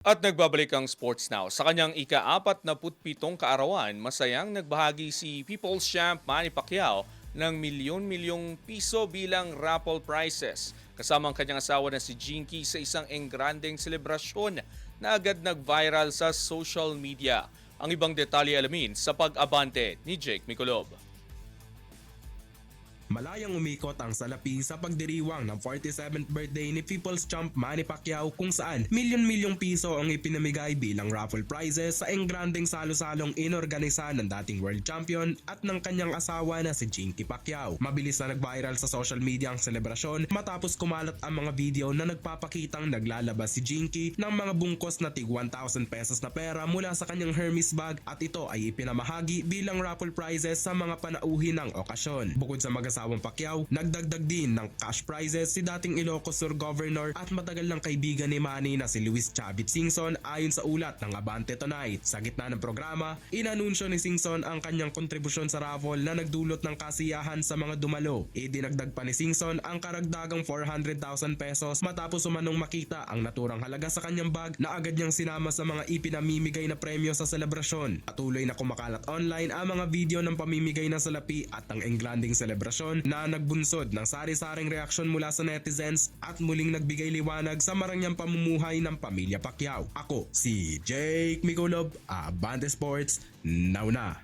At nagbabalik ang Sports Now. Sa kanyang ika-47 kaarawan, masayang nagbahagi si People's Champ Manny Pacquiao ng milyon-milyong piso bilang raffle prizes. Kasama ang kanyang asawa na si Jinky sa isang engrandeng selebrasyon na agad nag-viral sa social media. Ang ibang detalye alamin sa pag-abante ni Jake Miculob. Malayang umikot ang salapi sa pagdiriwang ng 47th birthday ni People's Champ Manny Pacquiao kung saan milyon-milyong piso ang ipinamigay bilang raffle prizes sa engrandeng salo-salong inorganisa ng dating world champion at ng kanyang asawa na si Jinky Pacquiao. Mabilis na nag-viral sa social media ang selebrasyon matapos kumalat ang mga video na nagpapakitang naglalabas si Jinky ng mga bungkos na tig 1,000 pesos na pera mula sa kanyang Hermes bag at ito ay ipinamahagi bilang raffle prizes sa mga panauhin ng okasyon. Bukod sa mag-asawang Pacquiao, nagdagdag din ng cash prizes si dating Ilocos Sur Governor at matagal ng kaibigan ni Manny na si Luis Chavit Singson ayon sa ulat ng Abante Tonight. Sa gitna ng programa, inanunsyo ni Singson ang kanyang kontribusyon sa raffle na nagdulot ng kasiyahan sa mga dumalo. Idinagdag pa ni Singson ang karagdagang 400,000 pesos matapos umanong makita ang naturang halaga sa kanyang bag na agad niyang sinama sa mga ipinamimigay na premyo sa selebrasyon. Patuloy na kumakalat online ang mga video ng pamimigay ng salapi at ang engranding selebrasyon na nagbunsod ng sari-saring reaksyon mula sa netizens at muling nagbigay liwanag sa marangyang pamumuhay ng pamilya Pacquiao. Ako si Jake Miculob, Abante Sports, now na!